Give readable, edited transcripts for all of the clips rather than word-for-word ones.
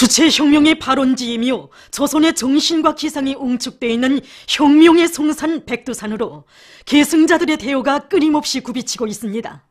주체혁명의 발원지이며 조선의 정신과 기상이 웅축되어 있는 혁명의 성산 백두산으로 계승자들의 대우가 끊임없이 굽이치고 있습니다.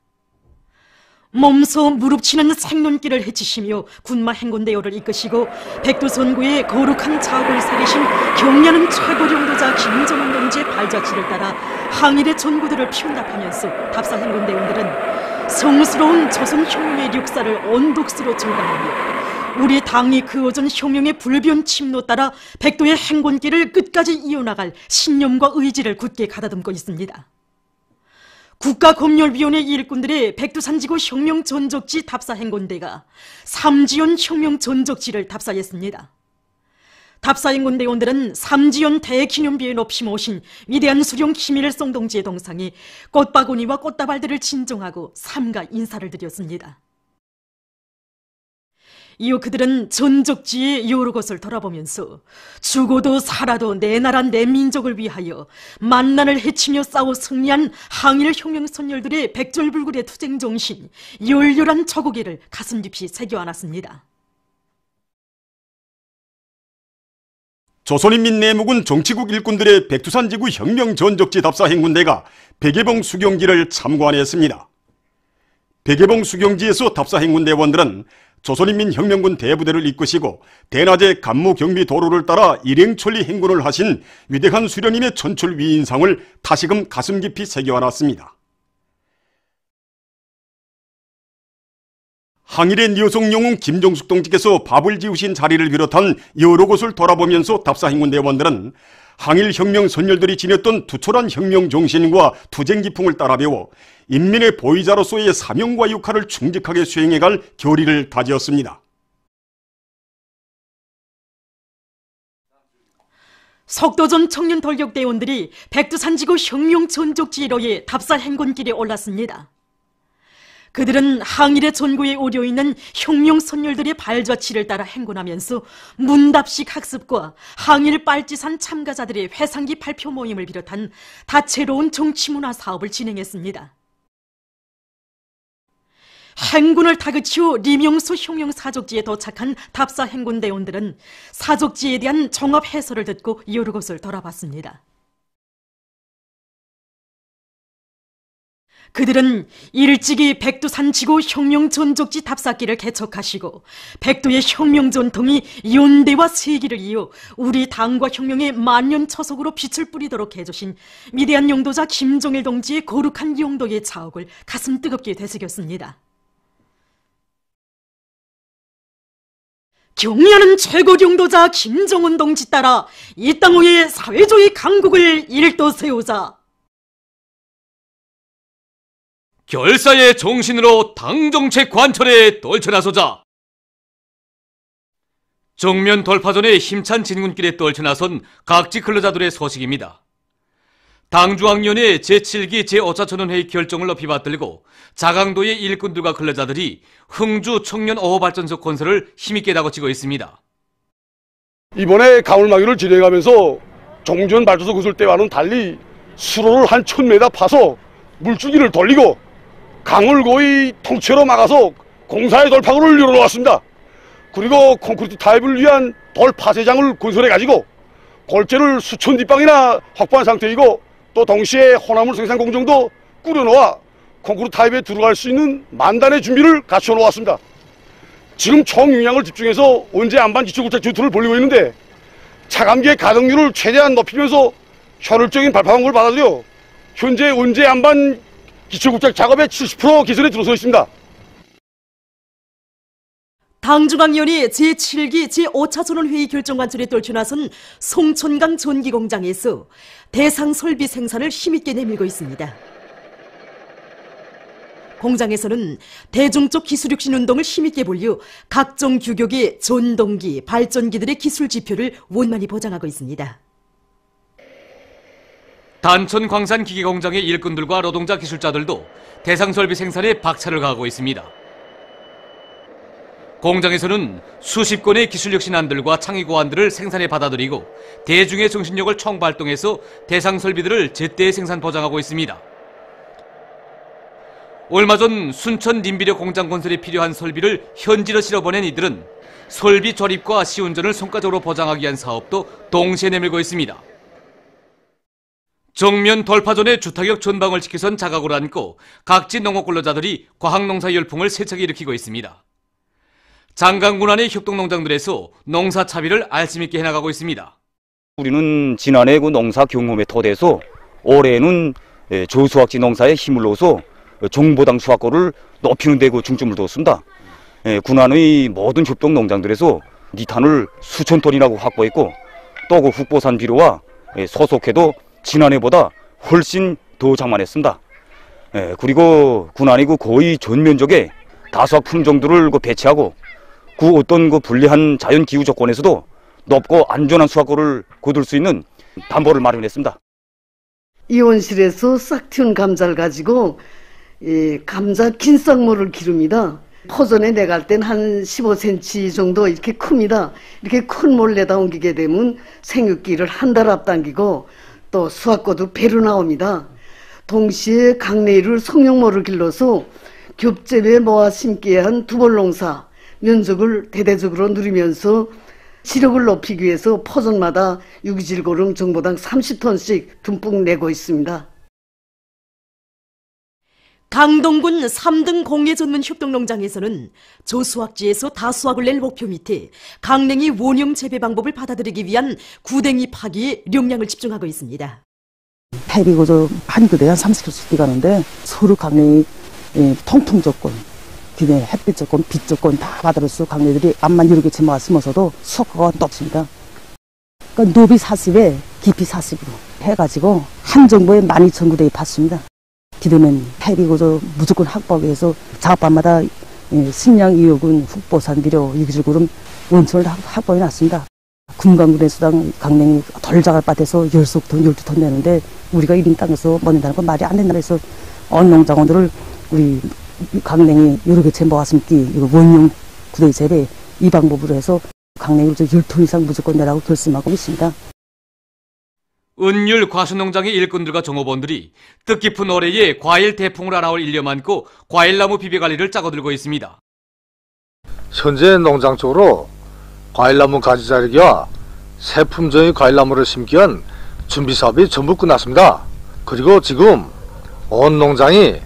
몸소 무릎치는 생눈길을 헤치시며 군마 행군대오를 이끄시고 백두선구의 거룩한 자업을 새기신 경려는 최고령도자 김정은 동지의 발자취를 따라 항일의 전구들을 피운답하면서 답사 행군대원들은 성스러운 조선혁명의 역사를 언독스로 절감하며 우리 당이 그어준 혁명의 불변 침노 따라 백도의 행군길을 끝까지 이어나갈 신념과 의지를 굳게 가다듬고 있습니다. 국가검열위원회 일꾼들의 백두산지구 혁명전적지 답사행군대가 삼지연 혁명전적지를 답사했습니다. 답사행군대원들은 삼지연 대기념비에 높이 모신 위대한 수령 김일성 동지의 동상에 꽃바구니와 꽃다발들을 진정하고 삼가 인사를 드렸습니다. 이후 그들은 전적지의 여러 곳을 돌아보면서 죽어도 살아도 내 나라 내 민족을 위하여 만난을 해치며 싸워 승리한 항일 혁명 선열들의 백절불굴의 투쟁 정신, 열렬한 저고개를 가슴 깊이 새겨안았습니다. 조선인민내무군 정치국 일꾼들의 백두산지구 혁명전적지 답사행군대가 백예봉 수경지를 참관했습니다. 백예봉 수경지에서 답사행군대원들은 조선인민혁명군 대부대를 이끄시고 대낮에 간무경비도로를 따라 일행천리 행군을 하신 위대한 수령님의 천출 위인상을 다시금 가슴 깊이 새겨안았습니다. 항일의 여성 영웅 김정숙 동지께서 밥을 지으신 자리를 비롯한 여러 곳을 돌아보면서 답사행군대원들은 항일혁명 선열들이 지녔던 투철한 혁명 정신과 투쟁 기풍을 따라 배워 인민의 보위자로서의 사명과 역할을 충직하게 수행해갈 결의를 다지었습니다. 석도전 청년 돌격대원들이 백두산지구 혁명 전적지로의 답사 행군길에 올랐습니다. 그들은 항일의 전구에 오려 있는 혁명 선열들의 발자취를 따라 행군하면서 문답식 학습과 항일 빨치산 참가자들의 회상기 발표 모임을 비롯한 다채로운 정치문화 사업을 진행했습니다. 행군을 다그치고 리명수 혁명 사적지에 도착한 답사 행군대원들은 사적지에 대한 종합 해설을 듣고 여러 곳을 돌아봤습니다. 그들은 일찍이 백두산지구 혁명전적지 답사기를 개척하시고 백두의 혁명전통이 연대와 세기를 이어 우리 당과 혁명의 만년초석으로 빛을 뿌리도록 해주신 위대한 영도자 김정일 동지의 거룩한 영도의 자옥을 가슴 뜨겁게 되새겼습니다. 경리하는 최고 영도자 김정은 동지 따라 이 땅 위에 사회주의 강국을 일도 세우자. 결사의 정신으로 당정책 관철에 떨쳐나서자. 정면 돌파전에 힘찬 진군길에 떨쳐나선 각지 근로자들의 소식입니다. 당중앙위원회 제7기 제5차천원회의 결정을 높이 받들고 자강도의 일꾼들과 근로자들이 흥주 청년 어호발전소 건설을 힘있게 다그치고 있습니다. 이번에 가물막이를 진행하면서 종전 발전소 건설 때와는 달리 수로를 한 1000m 파서 물줄기를 돌리고 강을 거의 통째로 막아서 공사의 돌파구를 열어놓았습니다. 그리고 콘크리트 타입을 위한 돌 파쇄장을 건설해가지고 골재를 수천 뒷방이나 확보한 상태이고 또 동시에 혼합물 생산 공정도 꾸려놓아 콘크리트 타입에 들어갈 수 있는 만단의 준비를 갖춰놓았습니다. 지금 총 용량을 집중해서 원재 안반 기초구착 전투를 벌이고 있는데 차감기의 가동률을 최대한 높이면서 효율적인 발파 방법을 받아들여 현재 원재 안반 기초국작 작업의 70% 기술에 들어서 있습니다. 당중앙위원회 제7기 제5차전원회의 결정관철에 떨쳐나선 송천강 전기공장에서 대상 설비 생산을 힘있게 내밀고 있습니다. 공장에서는 대중적 기술혁신 운동을 힘있게 벌여 각종 규격의 전동기, 발전기들의 기술 지표를 원만히 보장하고 있습니다. 단천 광산 기계공장의 일꾼들과 노동자 기술자들도 대상 설비 생산에 박차를 가하고 있습니다. 공장에서는 수십 건의 기술혁신안들과 창의고안들을 생산에 받아들이고 대중의 정신력을 총발동해서 대상 설비들을 제때 생산 보장하고 있습니다. 얼마 전 순천 님비료 공장 건설에 필요한 설비를 현지로 실어보낸 이들은 설비 조립과 시운전을 성과적으로 보장하기 위한 사업도 동시에 내밀고 있습니다. 정면 돌파존의 주타격 전방을 지키선 자각으로 안고 각지 농업 근로자들이 과학농사 열풍을 세차게 일으키고 있습니다. 장강군안의 협동농장들에서 농사 차비를 알심 있게 해나가고 있습니다. 우리는 지난해 그 농사 경험에 토대해서 올해는 저수확지 농사에 힘을 넣어서 정보당 수확고를 높이는 데 그 중점을 두었습니다. 군안의 모든 협동농장들에서 니탄을 수천 톤이나 확보했고 또 그 흑보산 비료와 소속해도 지난해보다 훨씬 더 장만했습니다. 그리고 군안이 그 거의 전 면적에 다수학 품종들을 배치하고 그 어떤 그 불리한 자연 기후 조건에서도 높고 안전한 수확고를 거둘 수 있는 담보를 마련했습니다. 이온실에서 싹 틔운 감자를 가지고 감자 긴 싹모를 기릅니다. 포전에 내갈 땐 한 15cm 정도 이렇게 큽니다. 이렇게 큰 몰래다 옮기게 되면 생육기를 한 달 앞당기고 또 수확고도 배로 나옵니다. 동시에 강내일을 성룡모를 길러서 겹재배 모아 심기에 한 두벌농사 면적을 대대적으로 누리면서 시력을 높이기 위해서 포전마다 유기질고름 정보당 30톤씩 듬뿍 내고 있습니다. 강동군 3등 공예 전문 협동농장에서는 저수확지에서 다수확을 낼 목표 밑에 강냉이 원형 재배 방법을 받아들이기 위한 구댕이 파기에 역량을 집중하고 있습니다. 폐비고저 한 그대 한 30km씩 뛰가는데 서로 강냉이 통풍 조건, 기내 햇빛 조건, 빛 조건 다 받아들여서 강냉이들이 암만 여러 개 채모아 심어서도 수확과가 높습니다. 그러니까 높이 40에 깊이 40으로 해가지고 한 정보에 12,000구대에 받습니다. 기도는 폐비고저 무조건 확보하기 위해서 작업반마다 식량 2호군 흑보산 비료 유기질고름 원천을 확보해 놨습니다. 군강군에서당 강냉이 덜 작을 밭에서 10석톤 12톤 내는데 우리가 1인 땅에서 뭐 낸다는 건 말이 안 된다 해서 어느 농장원들을 우리 강냉이 여러 개 채 모아 심기 원용 구대 재배 이 방법으로 해서 강냉이를 10톤 이상 무조건 내라고 결심하고 있습니다. 은율 과수농장의 일꾼들과 종업원들이 뜻깊은 올해에 과일 대풍을 알아올 일념 안고 과일나무 비벼관리를 짜고들고 있습니다. 현재 농장 쪽으로 과일나무 가지 자르기와 새 품종의 과일나무를 심기 위한 준비 사업이 전부 끝났습니다. 그리고 지금 온 농장이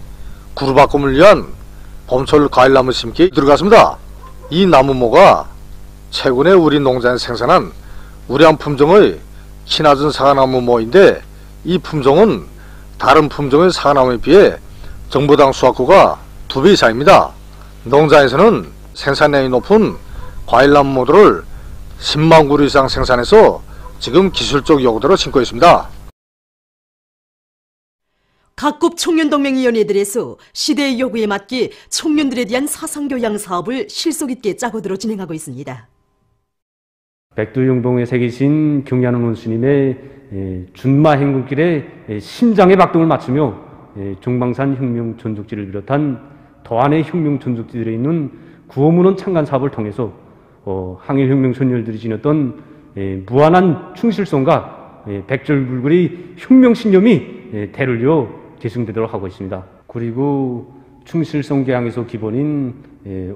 구루바꿈을 위한 봄철 과일나무 심기에 들어갔습니다. 이 나무모가 최근에 우리 농장에 생산한 우량 품종의 키나준 사과나무 모인데 이 품종은 다른 품종의 사과나무에 비해 정보당 수확고가 2배 이상입니다. 농장에서는 생산량이 높은 과일나무 모들을 10만 그루 이상 생산해서 지금 기술적 요구대로 심고 있습니다. 각급 청년동맹위원회들에서 시대의 요구에 맞게 청년들에 대한 사상교양 사업을 실속 있게 짜고들어 진행하고 있습니다. 백두용동에 새기신 경야는 원수님의 준마 행군길에 심장의 박동을 맞추며 종방산 혁명 전족지를 비롯한 더안의 혁명 전족지들에 있는 구호문헌 창간 사업을 통해서 항일혁명 선열들이 지녔던 무한한 충실성과 백절불굴의 혁명 신념이 대를 이어 계승되도록 하고 있습니다. 그리고 충실성 계양에서 기본인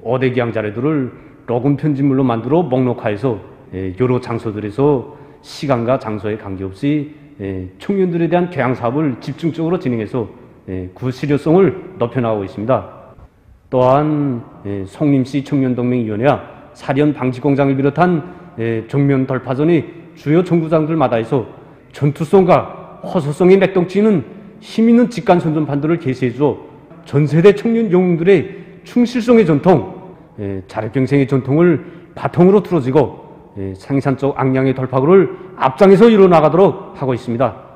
어대 계양 자료들을 로금 편집물로 만들어 목록화해서 여러 장소들에서 시간과 장소에 관계없이 청년들에 대한 교양 사업을 집중적으로 진행해서 그 실효성을 높여나가고 있습니다. 또한 송림시 청년동맹위원회와 사련 방지공장을 비롯한 정면 돌파전의 주요 정부장들마다에서 전투성과 허소성의 맥동치는 힘있는 직간선전반도를 개시해줘 전세대 청년 영웅들의 충실성의 전통, 자력경생의 전통을 바통으로 틀어지고 생산적 악량의 돌파구를 앞장에서 이뤄나가도록 하고 있습니다.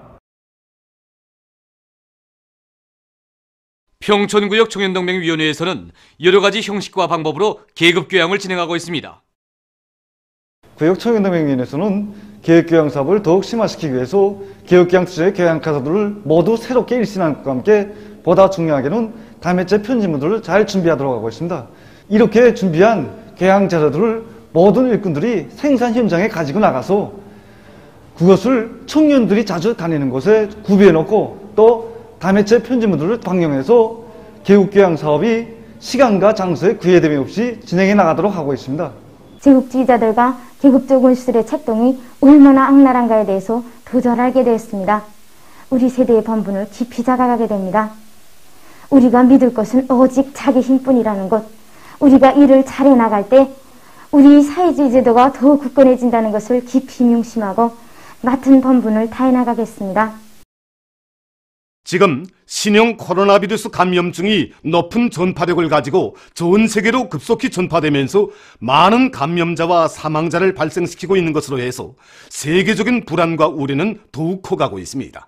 평촌구역 청년동맹위원회에서는 여러 가지 형식과 방법으로 계급교양을 진행하고 있습니다. 구역 청년동맹위원회에서는 계획교양 사업을 더욱 심화시키기 위해서 계획교양 투자의 교양 카드들을 모두 새롭게 일신하는 것과 함께 보다 중요하게는 다매체 편집물들을 잘 준비하도록 하고 있습니다. 이렇게 준비한 교양 자료들을 모든 일꾼들이 생산 현장에 가지고 나가서 그것을 청년들이 자주 다니는 곳에 구비해 놓고 또 다매체 편집물들을 방영해서 개국교양 사업이 시간과 장소에 구애됨이 없이 진행해 나가도록 하고 있습니다. 제국주의자들과 계급적 온실의 책동이 얼마나 악랄한가에 대해서 더 잘 알게 되었습니다. 우리 세대의 본분을 깊이 자각하게 됩니다. 우리가 믿을 것은 오직 자기 힘뿐이라는 것, 우리가 이를 잘해 나갈 때 우리 사회주의 제도가 더 굳건해진다는 것을 깊이 명심하고 맡은 본분을 다해 나가겠습니다. 지금 신형 코로나 바이러스 감염증이 높은 전파력을 가지고 전 세계로 급속히 전파되면서 많은 감염자와 사망자를 발생시키고 있는 것으로 해서 세계적인 불안과 우려는 더욱 커가고 있습니다.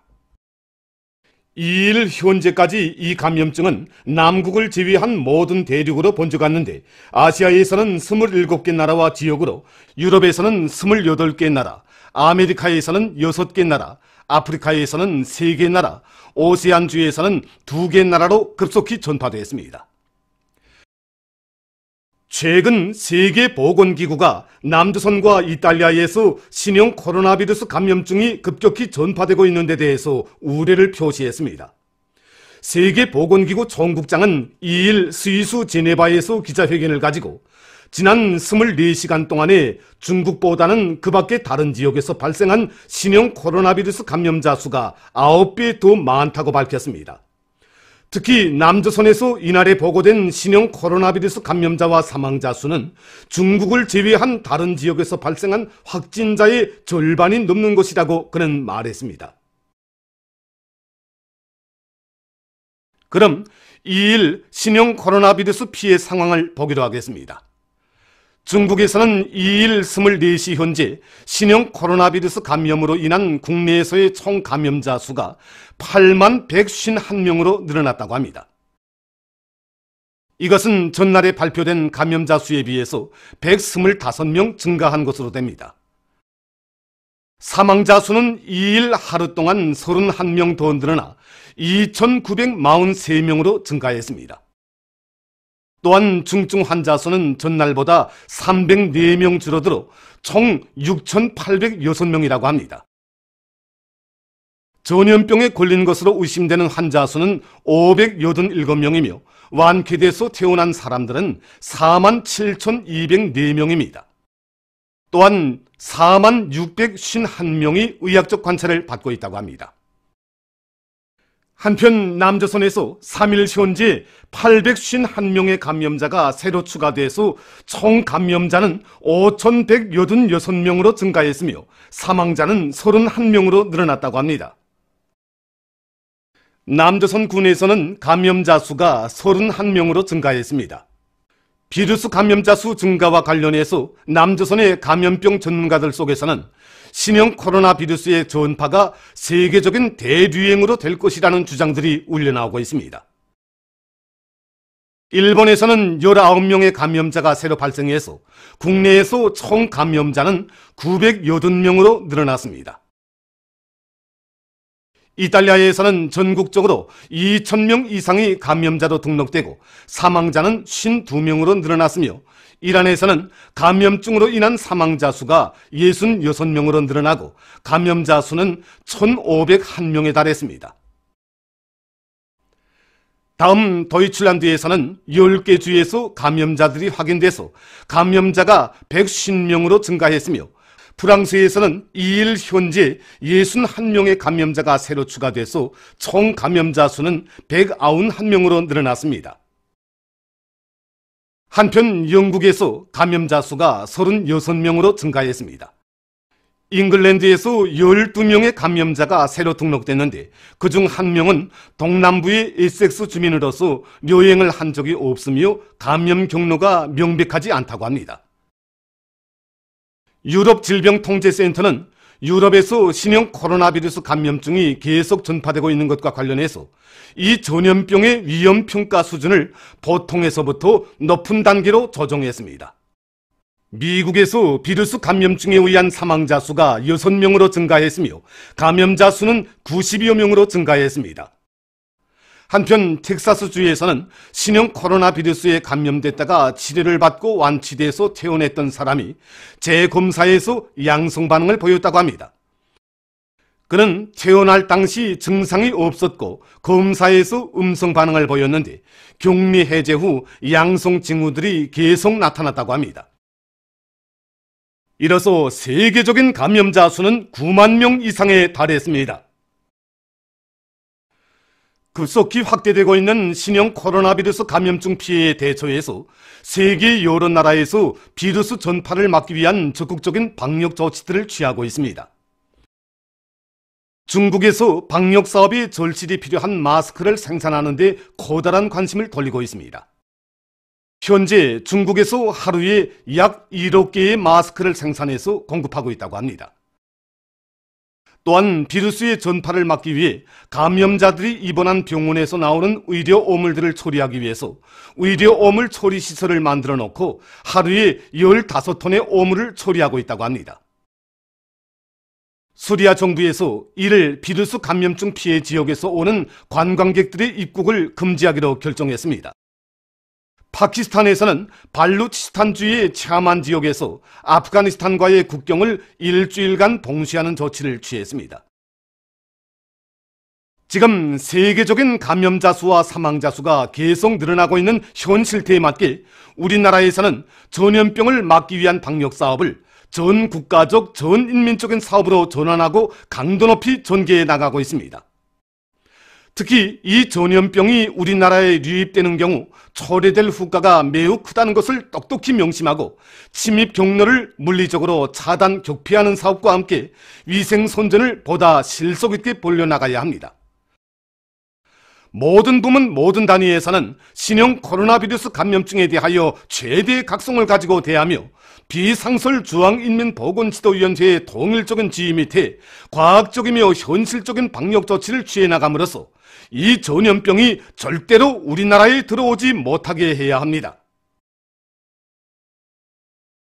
2일 현재까지 이 감염증은 남극을 제외한 모든 대륙으로 번져갔는데 아시아에서는 27개 나라와 지역으로, 유럽에서는 28개 나라, 아메리카에서는 6개 나라, 아프리카에서는 3개 나라, 오세안주에서는 2개 나라로 급속히 전파되었습니다. 최근 세계보건기구가 남조선과 이탈리아에서 신형 코로나 바이러스 감염증이 급격히 전파되고 있는 데 대해서 우려를 표시했습니다. 세계보건기구 총국장은 2일 스위스 제네바에서 기자회견을 가지고 지난 24시간 동안에 중국보다는 그 밖의 다른 지역에서 발생한 신형 코로나 바이러스 감염자 수가 9배 더 많다고 밝혔습니다. 특히 남조선에서 이날에 보고된 신형 코로나 바이러스 감염자와 사망자 수는 중국을 제외한 다른 지역에서 발생한 확진자의 절반이 넘는 것이라고 그는 말했습니다. 그럼 2일 신형 코로나 바이러스 피해 상황을 보기로 하겠습니다. 중국에서는 2일 24시 현재 신형 코로나 바이러스 감염으로 인한 국내에서의 총 감염자 수가 8만 151명으로 늘어났다고 합니다. 이것은 전날에 발표된 감염자 수에 비해서 125명 증가한 것으로 됩니다. 사망자 수는 2일 하루 동안 31명 더 늘어나 2,943명으로 증가했습니다. 또한 중증 환자 수는 전날보다 304명 줄어들어 총 6,806명이라고 합니다. 전염병에 걸린 것으로 의심되는 환자 수는 587명이며 완쾌돼서 퇴원한 사람들은 47,204명입니다. 또한 46,651명이 의학적 관찰을 받고 있다고 합니다. 한편 남조선에서 3일 현재 851명의 감염자가 새로 추가돼서 총 감염자는 5,186명으로 증가했으며 사망자는 31명으로 늘어났다고 합니다. 남조선 군에서는 감염자 수가 31명으로 증가했습니다. 비루스 감염자 수 증가와 관련해서 남조선의 감염병 전문가들 속에서는 신형 코로나 바이러스의 전파가 세계적인 대유행으로 될 것이라는 주장들이 울려나오고 있습니다. 일본에서는 19명의 감염자가 새로 발생해서 국내에서 총 감염자는 980명으로 늘어났습니다. 이탈리아에서는 전국적으로 2,000명 이상의 감염자로 등록되고 사망자는 52명으로 늘어났으며 이란에서는 감염증으로 인한 사망자 수가 66명으로 늘어나고 감염자 수는 1,501명에 달했습니다. 다음 도이칠란드에서는 10개 주에서 감염자들이 확인돼서 감염자가 150명으로 증가했으며 프랑스에서는 2일 현재 61명의 감염자가 새로 추가돼서 총 감염자 수는 191명으로 늘어났습니다. 한편 영국에서 감염자 수가 36명으로 증가했습니다. 잉글랜드에서 12명의 감염자가 새로 등록됐는데 그중 1명은 동남부의 에섹스 주민으로서 여행을 한 적이 없으며 감염 경로가 명백하지 않다고 합니다. 유럽 질병통제센터는 유럽에서 신형 코로나 바이러스 감염증이 계속 전파되고 있는 것과 관련해서 이 전염병의 위험평가 수준을 보통에서부터 높은 단계로 조정했습니다. 미국에서 비루스 감염증에 의한 사망자 수가 6명으로 증가했으며 감염자 수는 90여 명으로 증가했습니다. 한편 텍사스주에서는 신형 코로나 바이러스에 감염됐다가 치료를 받고 완치돼서 퇴원했던 사람이 재검사에서 양성 반응을 보였다고 합니다. 그는 태어날 당시 증상이 없었고 검사에서 음성 반응을 보였는데 격리 해제 후 양성 징후들이 계속 나타났다고 합니다. 이로써 세계적인 감염자 수는 9만 명 이상에 달했습니다. 급속히 확대되고 있는 신형 코로나 바이러스 감염증 피해에 대처해서 세계 여러 나라에서 비루스 전파를 막기 위한 적극적인 방역 조치들을 취하고 있습니다. 중국에서 방역 사업이 절실히 필요한 마스크를 생산하는 데 커다란 관심을 돌리고 있습니다. 현재 중국에서 하루에 약 1억 개의 마스크를 생산해서 공급하고 있다고 합니다. 또한 비루스의 전파를 막기 위해 감염자들이 입원한 병원에서 나오는 의료 오물들을 처리하기 위해서 의료 오물 처리 시설을 만들어 놓고 하루에 15톤의 오물을 처리하고 있다고 합니다. 수리아 정부에서 이를 비루스 감염증 피해 지역에서 오는 관광객들의 입국을 금지하기로 결정했습니다. 파키스탄에서는 발루치스탄주의 차만 지역에서 아프가니스탄과의 국경을 일주일간 봉쇄하는 조치를 취했습니다. 지금 세계적인 감염자 수와 사망자 수가 계속 늘어나고 있는 현 실태에 맞게 우리나라에서는 전염병을 막기 위한 방역 사업을 전 국가적, 전 인민적인 사업으로 전환하고 강도 높이 전개해 나가고 있습니다. 특히 이 전염병이 우리나라에 유입되는 경우 초래될 후과가 매우 크다는 것을 똑똑히 명심하고 침입 경로를 물리적으로 차단, 격피하는 사업과 함께 위생 선전을 보다 실속 있게 벌려나가야 합니다. 모든 부문, 모든 단위에서는 신형 코로나 바이러스 감염증에 대하여 최대의 각성을 가지고 대하며 비상설 중앙인민보건지도위원회의 통일적인 지휘 밑에 과학적이며 현실적인 방역 조치를 취해 나감으로써 이 전염병이 절대로 우리나라에 들어오지 못하게 해야 합니다.